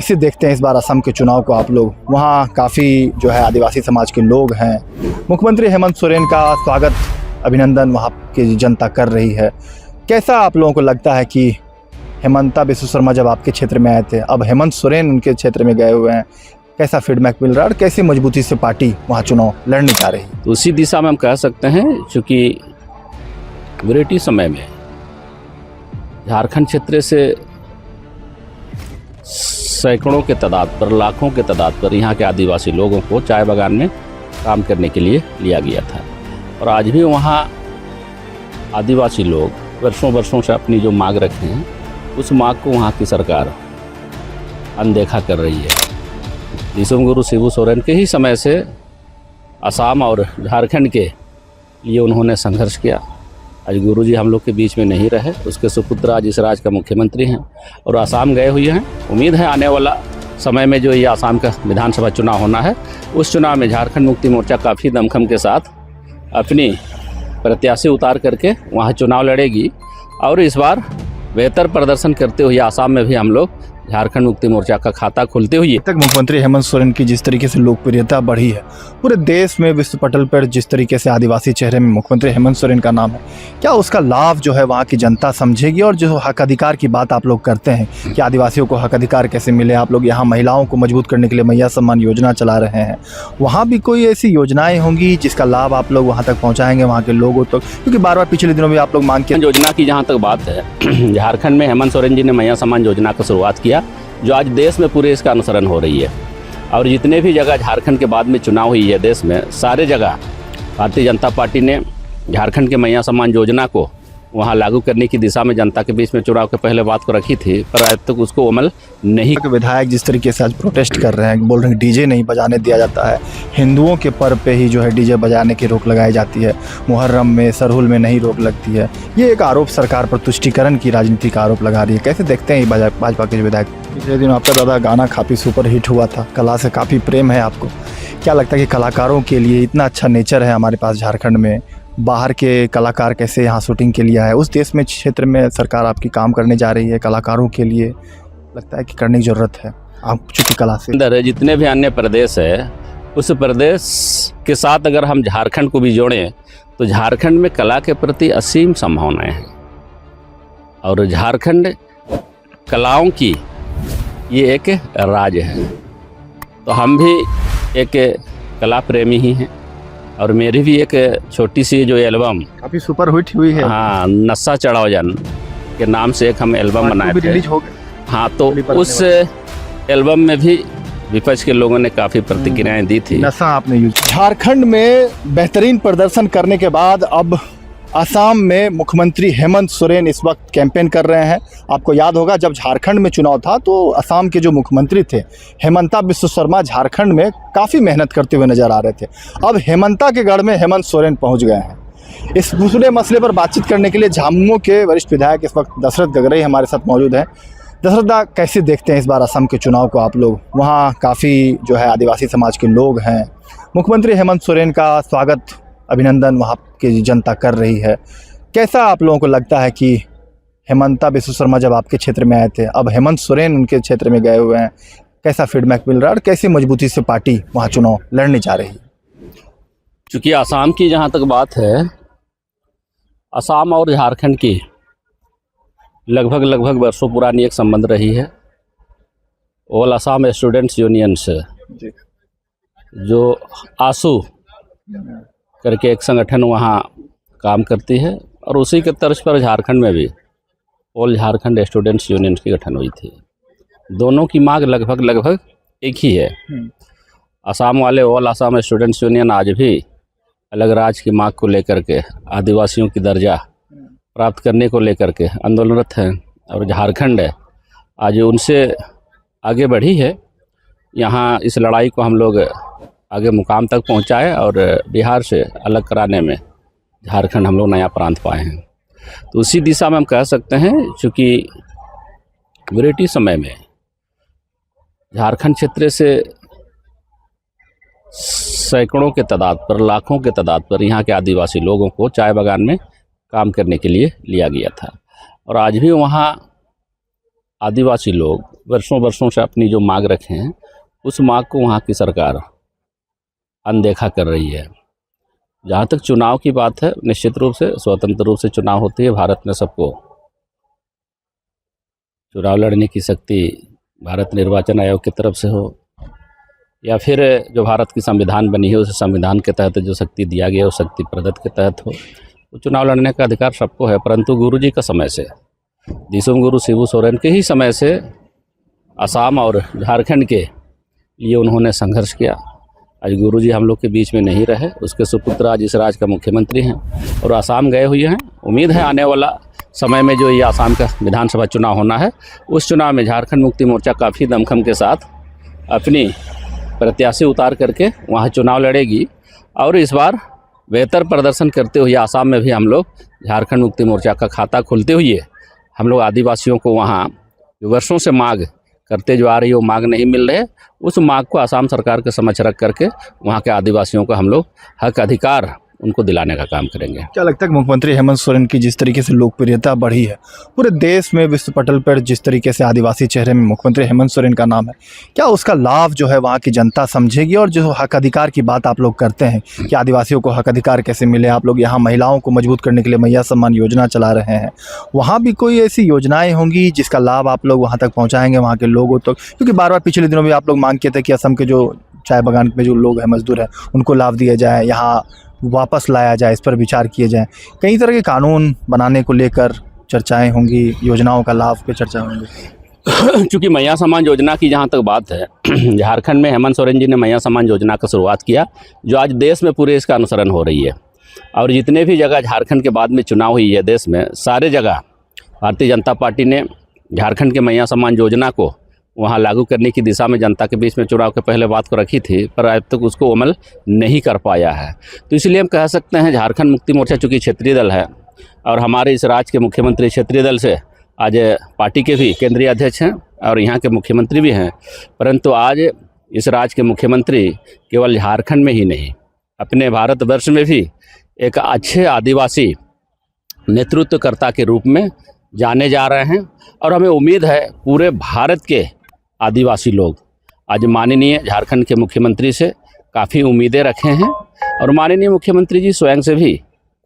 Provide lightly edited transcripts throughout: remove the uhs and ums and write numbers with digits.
कैसे देखते हैं इस बार असम के चुनाव को आप लोग? वहाँ काफ़ी जो है आदिवासी समाज के लोग हैं। मुख्यमंत्री हेमंत सोरेन का स्वागत, अभिनंदन वहाँ की जनता कर रही है। कैसा आप लोगों को लगता है कि हेमंता बिस्व शर्मा जब आपके क्षेत्र में आए थे, अब हेमंत सोरेन उनके क्षेत्र में गए हुए हैं, कैसा फीडबैक मिल रहा है और कैसी मजबूती से पार्टी वहाँ चुनाव लड़ने जा रही है? तो उसी दिशा में हम कह सकते हैं, चूँकि वैरायटी समय में झारखंड क्षेत्र से सैकड़ों के तादाद पर, लाखों के तादाद पर यहाँ के आदिवासी लोगों को चाय बागान में काम करने के लिए लिया गया था। और आज भी वहाँ आदिवासी लोग वर्षों से अपनी जो मांग रखे हैं, उस मांग को वहाँ की सरकार अनदेखा कर रही है। दिसुमगुरु शिबू सोरेन के ही समय से असम और झारखंड के लिए उन्होंने संघर्ष किया। आज गुरुजी हम लोग के बीच में नहीं रहे, उसके सुपुत्र आज इस राज्य का मुख्यमंत्री हैं और असम गए हुए हैं। उम्मीद है आने वाला समय में जो ये असम का विधानसभा चुनाव होना है, उस चुनाव में झारखंड मुक्ति मोर्चा काफ़ी दमखम के साथ अपनी प्रत्याशी उतार करके वहाँ चुनाव लड़ेगी। और इस बार बेहतर प्रदर्शन करते हुए असम में भी हम लोग झारखंड मुक्ति मोर्चा का खाता खुलते हुए। तक मुख्यमंत्री हेमंत सोरेन की जिस तरीके से लोकप्रियता बढ़ी है पूरे देश में, विश्व पटल पर जिस तरीके से आदिवासी चेहरे में मुख्यमंत्री हेमंत सोरेन का नाम है, क्या उसका लाभ जो है वहाँ की जनता समझेगी? और जो हक अधिकार की बात आप लोग करते हैं कि आदिवासियों को हक अधिकार कैसे मिले, आप लोग यहाँ महिलाओं को मजबूत करने के लिए मैया सम्मान योजना चला रहे हैं, वहाँ भी कोई ऐसी योजनाएं होंगी जिसका लाभ आप लोग वहाँ तक पहुँचाएंगे वहाँ के लोगों तक? क्योंकि बार बार पिछले दिनों में आप लोग मांग के योजना की जहाँ तक बात है, झारखंड में हेमंत सोरेन जी ने मैया सम्मान योजना का शुरुआत किया, जो आज देश में पूरे इसका अनुसरण हो रही है। और जितने भी जगह झारखंड के बाद में चुनाव हुई है देश में, सारे जगह भारतीय जनता पार्टी ने झारखंड के मैया सम्मान योजना को वहाँ लागू करने की दिशा में जनता के बीच में चुनाव के पहले बात को रखी थी, पर आज तक उसको अमल नहीं। विधायक जिस तरीके से आज प्रोटेस्ट कर रहे हैं, बोल रहे हैं डीजे नहीं बजाने दिया जाता है, हिंदुओं के पर्व पे ही जो है डीजे बजाने की रोक लगाई जाती है, मुहर्रम में, सरहुल में नहीं रोक लगती है। ये एक आरोप सरकार पर तुष्टीकरण की राजनीति का आरोप लगा रही है। कैसे देखते हैं ये भाजपा के विधायक? पिछले दिन आपका दादा गाना काफ़ी सुपर हिट हुआ था, कला से काफ़ी प्रेम है आपको। क्या लगता है कि कलाकारों के लिए इतना अच्छा नेचर है हमारे पास झारखंड में, बाहर के कलाकार कैसे यहाँ शूटिंग के लिए आए, उस देश में क्षेत्र में सरकार आपकी काम करने जा रही है कलाकारों के लिए, लगता है कि करने की ज़रूरत है आप चूँकि कला से अंदर जितने भी अन्य प्रदेश है, उस प्रदेश के साथ अगर हम झारखंड को भी जोड़ें तो झारखंड में कला के प्रति असीम संभावनाएं हैं। और झारखंड कलाओं की ये एक राज्य है, तो हम भी एक कला प्रेमी ही हैं। और मेरी भी एक छोटी सी जो एल्बम काफ़ी सुपर हिट हुई है, हाँ, नशा चढ़ाओ जन के नाम से एक हम एल्बम बनाए थे, रिलीज हो गए। हाँ, तो उस एल्बम में भी विपक्ष के लोगों ने काफ़ी प्रतिक्रियाएं दी थी। नशा आपने यूज। झारखंड में बेहतरीन प्रदर्शन करने के बाद अब असम में मुख्यमंत्री हेमंत सोरेन इस वक्त कैंपेन कर रहे हैं। आपको याद होगा जब झारखंड में चुनाव था तो असम के जो मुख्यमंत्री थे हेमंता बिस्व शर्मा झारखंड में काफ़ी मेहनत करते हुए नजर आ रहे थे। अब हेमंता के गढ़ में हेमंत सोरेन पहुंच गए हैं। इस पूरे मसले पर बातचीत करने के लिए झामुमो के वरिष्ठ विधायक इस वक्त दशरथ गगरई हमारे साथ मौजूद हैं। दशरथ दा, कैसे देखते हैं इस बार असम के चुनाव को आप लोग? वहाँ काफ़ी जो है आदिवासी समाज के लोग हैं। मुख्यमंत्री हेमंत सोरेन का स्वागत, अभिनंदन वहाँ की जनता कर रही है। कैसा आप लोगों को लगता है कि हेमंता बिस्व शर्मा जब आपके क्षेत्र में आए थे, अब हेमंत सोरेन उनके क्षेत्र में गए हुए हैं, कैसा फीडबैक मिल रहा है और कैसी मजबूती से पार्टी वहाँ चुनाव लड़ने जा रही है? चूँकि असम की जहाँ तक बात है, असम और झारखंड की लगभग वर्षों पुरानी एक संबंध रही है। ऑल असम स्टूडेंट्स यूनियन से जो आसू करके एक संगठन वहाँ काम करती है, और उसी के तर्ज पर झारखंड में भी ऑल झारखंड स्टूडेंट्स यूनियन की गठन हुई थी। दोनों की मांग लगभग एक ही है। असम वाले ऑल असम स्टूडेंट्स यूनियन आज भी अलग राज्य की मांग को लेकर के, आदिवासियों की दर्जा प्राप्त करने को लेकर के आंदोलनरत हैं, और झारखंड है आज उनसे आगे बढ़ी है। यहाँ इस लड़ाई को हम लोग आगे मुकाम तक पहुँचाए और बिहार से अलग कराने में झारखंड हम लोग नया प्रांत पाए हैं। तो उसी दिशा में हम कह सकते हैं, चूँकि वैरायटी समय में झारखंड क्षेत्र से सैकड़ों के तादाद पर, लाखों के तादाद पर यहाँ के आदिवासी लोगों को चाय बागान में काम करने के लिए लिया गया था। और आज भी वहाँ आदिवासी लोग वर्षों वर्षों से अपनी जो मांग रखे हैं उस मांग को वहाँ की सरकार अनदेखा कर रही है। जहाँ तक चुनाव की बात है, निश्चित रूप से स्वतंत्र रूप से चुनाव होती है। भारत में सबको चुनाव लड़ने की शक्ति भारत निर्वाचन आयोग की तरफ से हो या फिर जो भारत की संविधान बनी है उस संविधान के तहत जो शक्ति दिया गया उस शक्ति प्रदत्त के तहत हो, तो चुनाव लड़ने का अधिकार सबको है। परंतु गुरु जी का समय से, दिसोम गुरु शिबू सोरेन के ही समय से असम और झारखंड के लिए उन्होंने संघर्ष किया। आज गुरु जी हम लोग के बीच में नहीं रहे, उसके सुपुत्र आज इस राज्य का मुख्यमंत्री हैं और असम गए हुए हैं। उम्मीद है आने वाला समय में जो ये असम का विधानसभा चुनाव होना है, उस चुनाव में झारखंड मुक्ति मोर्चा काफ़ी दमखम के साथ अपनी प्रत्याशी उतार करके वहाँ चुनाव लड़ेगी और इस बार बेहतर प्रदर्शन करते हुए असम में भी हम लोग झारखंड मुक्ति मोर्चा का खाता खोलते हुए हम लोग आदिवासियों को वहाँ जो वर्षों से मांग करते जो आ रही है वो मांग नहीं मिल रहे, उस मांग को असम सरकार के समक्ष रख करके वहाँ के आदिवासियों को हम लोग हक अधिकार उनको दिलाने का काम करेंगे। क्या लगता है कि मुख्यमंत्री हेमंत सोरेन की जिस तरीके से लोकप्रियता बढ़ी है पूरे देश में, विश्व पटल पर जिस तरीके से आदिवासी चेहरे में मुख्यमंत्री हेमंत सोरेन का नाम है, क्या उसका लाभ जो है वहाँ की जनता समझेगी? और जो हक अधिकार की बात आप लोग करते हैं कि आदिवासियों को हक अधिकार कैसे मिले, आप लोग यहाँ महिलाओं को मजबूत करने के लिए मैया सम्मान योजना चला रहे हैं, वहाँ भी कोई ऐसी योजनाएँ होंगी जिसका लाभ आप लोग वहाँ तक पहुँचाएँगे वहाँ के लोगों तक? क्योंकि बार बार पिछले दिनों में आप लोग मांग किए थे कि असम के जो चाय बागान में जो लोग हैं, मजदूर हैं, उनको लाभ दिया जाए, यहाँ वापस लाया जाए, इस पर विचार किए जाए। कई तरह के कानून बनाने को लेकर चर्चाएं होंगी, योजनाओं का लाभ पे चर्चा होंगी। चूँकि मैया सम्मान योजना की जहाँ तक बात है, झारखंड में हेमंत सोरेन जी ने मैया सम्मान योजना का शुरुआत किया, जो आज देश में पूरे इसका अनुसरण हो रही है। और जितने भी जगह झारखंड के बाद में चुनाव हुई है देश में, सारे जगह भारतीय जनता पार्टी ने झारखंड के मैया सम्मान योजना को वहाँ लागू करने की दिशा में जनता के बीच में चुनाव के पहले बात को रखी थी, पर अब तक उसको अमल नहीं कर पाया है। तो इसलिए हम कह सकते हैं झारखंड मुक्ति मोर्चा चूँकि क्षेत्रीय दल है और हमारे इस राज्य के मुख्यमंत्री क्षेत्रीय दल से आज पार्टी के भी केंद्रीय अध्यक्ष हैं और यहाँ के मुख्यमंत्री भी हैं, परंतु आज इस राज्य के मुख्यमंत्री केवल झारखंड में ही नहीं, अपने भारतवर्ष में भी एक अच्छे आदिवासी नेतृत्वकर्ता के रूप में जाने जा रहे हैं। और हमें उम्मीद है पूरे भारत के आदिवासी लोग आज माननीय झारखंड के मुख्यमंत्री से काफ़ी उम्मीदें रखे हैं और माननीय मुख्यमंत्री जी स्वयं से भी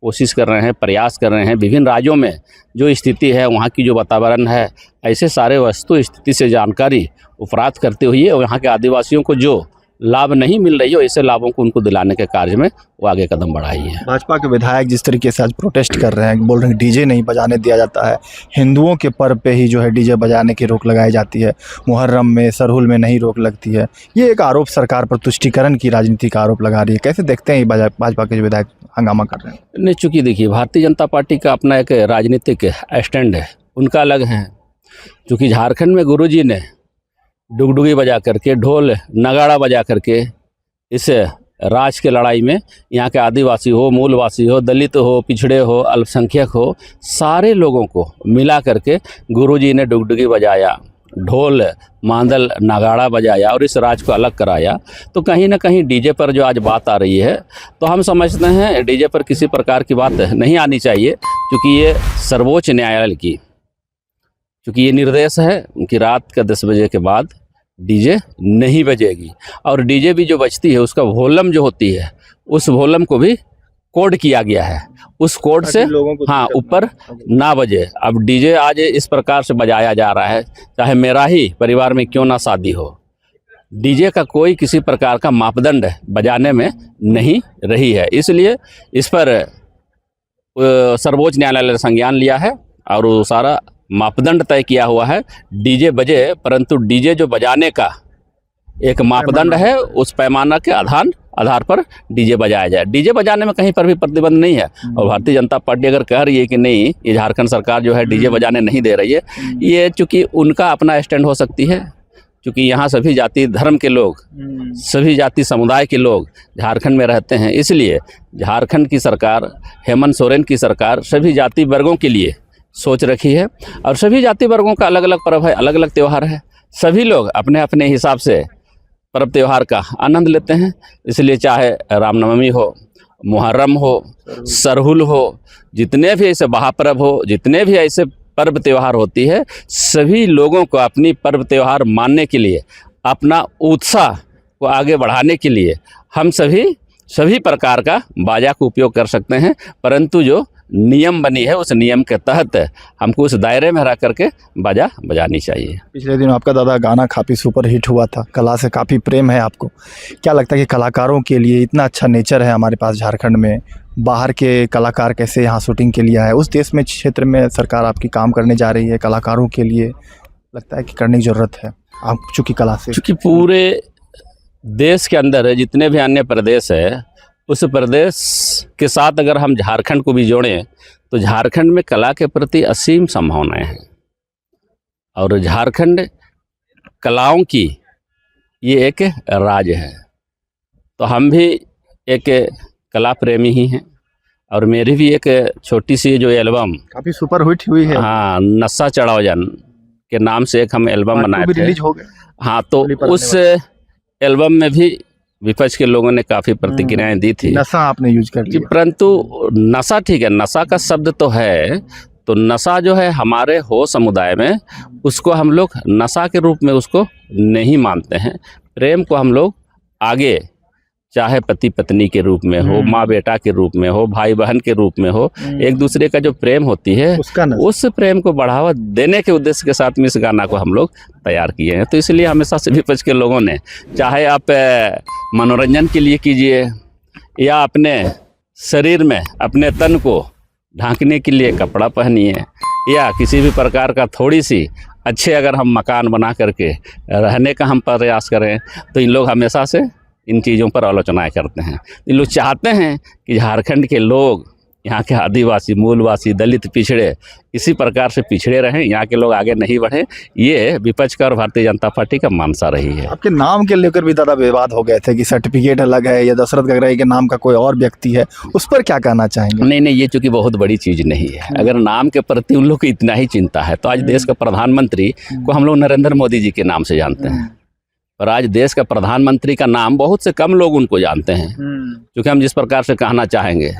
कोशिश कर रहे हैं, प्रयास कर रहे हैं। विभिन्न राज्यों में जो स्थिति है, वहाँ की जो वातावरण है, ऐसे सारे वस्तु स्थिति से जानकारी उपरात करते हुए वहाँ के आदिवासियों को जो लाभ नहीं मिल रही हो, ऐसे लाभों को उनको दिलाने के कार्य में वो आगे कदम बढ़ाई है। भाजपा के विधायक जिस तरीके से आज प्रोटेस्ट कर रहे हैं, बोल रहे हैं डीजे नहीं बजाने दिया जाता है, हिंदुओं के पर्व पे ही जो है डीजे बजाने की रोक लगाई जाती है, मुहर्रम में, सरहुल में नहीं रोक लगती है, ये एक आरोप सरकार पर तुष्टीकरण की राजनीति का आरोप लगा रही है। कैसे देखते हैं भाजपा के जो विधायक हंगामा कर रहे हैं? नहीं, चूँकि देखिए भारतीय जनता पार्टी का अपना एक राजनीतिक स्टैंड है, उनका अलग है। चूँकि झारखंड में गुरु जी ने डुगडुगी बजा करके, ढोल नगाड़ा बजा करके इस राज के लड़ाई में यहाँ के आदिवासी हो, मूलवासी हो, दलित हो, पिछड़े हो, अल्पसंख्यक हो, सारे लोगों को मिला करके गुरुजी ने डुगडुगी बजाया, ढोल मांदल नगाड़ा बजाया और इस राज को अलग कराया। तो कहीं ना कहीं डीजे पर जो आज बात आ रही है, तो हम समझते हैं डीजे पर किसी प्रकार की बात नहीं आनी चाहिए, क्योंकि ये सर्वोच्च न्यायालय की चूँकि ये निर्देश है कि रात का 10 बजे के बाद डीजे नहीं बजेगी। और डीजे भी जो बजती है उसका वॉल्यूम जो होती है, उस वॉल्यूम को भी कोड किया गया है, उस कोड से हाँ ऊपर ना बजे। अब डीजे आज इस प्रकार से बजाया जा रहा है, चाहे मेरा ही परिवार में क्यों ना शादी हो, डीजे का कोई किसी प्रकार का मापदंड बजाने में नहीं रही है। इसलिए इस पर सर्वोच्च न्यायालय ने संज्ञान लिया है और वो सारा मापदंड तय किया हुआ है, डीजे बजे, परंतु डीजे जो बजाने का एक मापदंड है, उस पैमाना के आधार पर डीजे बजाया जाए। डीजे बजाने में कहीं पर भी प्रतिबंध नहीं है। और भारतीय जनता पार्टी अगर कह रही है कि नहीं, ये झारखंड सरकार जो है डीजे बजाने नहीं दे रही है, ये चूँकि उनका अपना स्टैंड हो सकती है, क्योंकि यहाँ सभी जाति धर्म के लोग, सभी जाति समुदाय के लोग झारखंड में रहते हैं। इसलिए झारखंड की सरकार, हेमंत सोरेन की सरकार सभी जाति वर्गों के लिए सोच रखी है और सभी जाति वर्गों का अलग अलग पर्व है, अलग अलग त्यौहार है, सभी लोग अपने अपने हिसाब से पर्व त्यौहार का आनंद लेते हैं। इसलिए चाहे रामनवमी हो, मुहर्रम हो, सरहुल हो, जितने भी ऐसे महापर्व हो, जितने भी ऐसे पर्व त्यौहार होती है, सभी लोगों को अपनी पर्व त्यौहार मानने के लिए, अपना उत्साह को आगे बढ़ाने के लिए हम सभी प्रकार का बाजा का उपयोग कर सकते हैं, परंतु जो नियम बनी है उस नियम के तहत हमको उस दायरे में रह करके बाजा बजानी चाहिए। पिछले दिनों आपका दादा गाना काफ़ी सुपर हिट हुआ था, कला से काफ़ी प्रेम है आपको। क्या लगता है कि कलाकारों के लिए इतना अच्छा नेचर है हमारे पास झारखंड में, बाहर के कलाकार कैसे यहाँ शूटिंग के लिए आए, उस देश में क्षेत्र में सरकार आपकी काम करने जा रही है, कलाकारों के लिए लगता है कि करने की ज़रूरत है आप चूँकि कला से? चूँकि पूरे देश के अंदर जितने भी अन्य प्रदेश है, उस प्रदेश के साथ अगर हम झारखंड को भी जोड़ें तो झारखंड में कला के प्रति असीम संभावनाएं हैं और झारखंड कलाओं की ये एक राज्य है। तो हम भी एक कला प्रेमी ही हैं और मेरी भी एक छोटी सी जो एल्बम काफ़ी सुपर हिट हुई है, हाँ, नशा चढ़ाओ जन के नाम से एक हम एल्बम बनाए थे, रिलीज हो गए। हाँ, तो उस एल्बम में भी विपक्ष के लोगों ने काफ़ी प्रतिक्रियाएं दी थी। नशा आपने यूज कर लिया, परंतु नशा ठीक है, नशा का शब्द तो है, तो नशा जो है हमारे हो समुदाय में उसको हम लोग नशा के रूप में उसको नहीं मानते हैं। प्रेम को हम लोग आगे, चाहे पति पत्नी के रूप में हो, माँ बेटा के रूप में हो, भाई बहन के रूप में हो, एक दूसरे का जो प्रेम होती है उस प्रेम को बढ़ावा देने के उद्देश्य के साथ में इस गाना को हम लोग तैयार किए हैं। तो इसलिए हमेशा से विपक्ष के लोगों ने, चाहे आप मनोरंजन के लिए कीजिए या अपने शरीर में अपने तन को ढांकने के लिए कपड़ा पहनिए या किसी भी प्रकार का थोड़ी सी अच्छे अगर हम मकान बना करके रहने का हम प्रयास करें, तो इन लोग हमेशा से इन चीज़ों पर आलोचनाएं करते हैं। इन लोग चाहते हैं कि झारखंड के लोग, यहाँ के आदिवासी, मूलवासी, दलित, पिछड़े इसी प्रकार से पिछड़े रहें, यहाँ के लोग आगे नहीं बढ़ें। ये विपक्ष का और भारतीय जनता पार्टी का मानसा रही है। आपके नाम के लेकर भी दादा विवाद हो गए थे कि सर्टिफिकेट अलग है या दशरथ गगराई के नाम का कोई और व्यक्ति है, उस पर क्या कहना चाहेंगे? नहीं, ये चूँकि बहुत बड़ी चीज़ नहीं है। अगर नाम के प्रति उन लोग को इतना ही चिंता है तो आज देश का प्रधानमंत्री को हम लोग नरेंद्र मोदी जी के नाम से जानते हैं, और आज देश का प्रधानमंत्री का नाम बहुत से कम लोग उनको जानते हैं। क्योंकि हम जिस प्रकार से कहना चाहेंगे,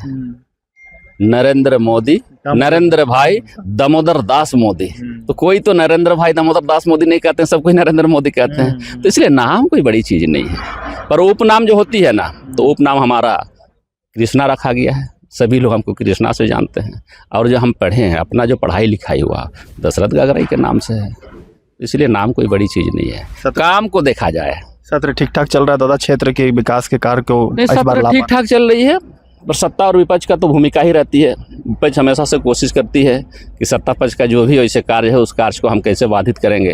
नरेंद्र मोदी, नरेंद्र भाई दामोदर दास मोदी, तो कोई तो नरेंद्र भाई दामोदर दास मोदी नहीं कहते हैं, सब कोई नरेंद्र मोदी कहते हैं। तो इसलिए नाम कोई बड़ी चीज़ नहीं है। पर उपनाम जो होती है ना, तो उपनाम हमारा कृष्णा रखा गया है, सभी लोग हमको कृष्णा से जानते हैं। और जो हम पढ़े हैं, अपना जो पढ़ाई लिखाई हुआ दशरथ गगराई के नाम से है, इसलिए नाम कोई बड़ी चीज़ नहीं है। काम को देखा जाए, सत्र ठीक ठाक चल रहा है दादा, क्षेत्र के विकास के कार्य को ठीक ठाक चल रही है। पर सत्ता और विपक्ष का तो भूमिका ही रहती है। विपक्ष हमेशा से कोशिश करती है कि सत्ता पक्ष का जो भी ऐसे कार्य है उस कार्य को हम कैसे बाधित करेंगे,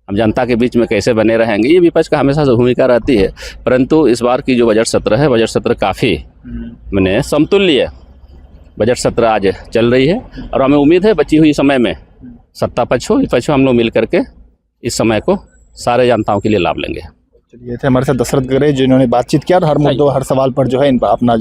हम जनता के बीच में कैसे बने रहेंगे, ये विपक्ष का हमेशा से भूमिका रहती है। परंतु इस बार की जो बजट सत्र है, बजट सत्र काफ़ी मैंने समतुल्य बजट सत्र आज चल रही है और हमें उम्मीद है बची हुई समय में सत्ता पक्ष हो विपक्ष हो, हम लोग मिल करके इस समय को सारे जनताओं के लिए लाभ लेंगे। चलिए, थे हमारे साथ दशरथ गगराई जिन्होंने बातचीत किया और हर मुद्दों हर सवाल पर जो है इन अपना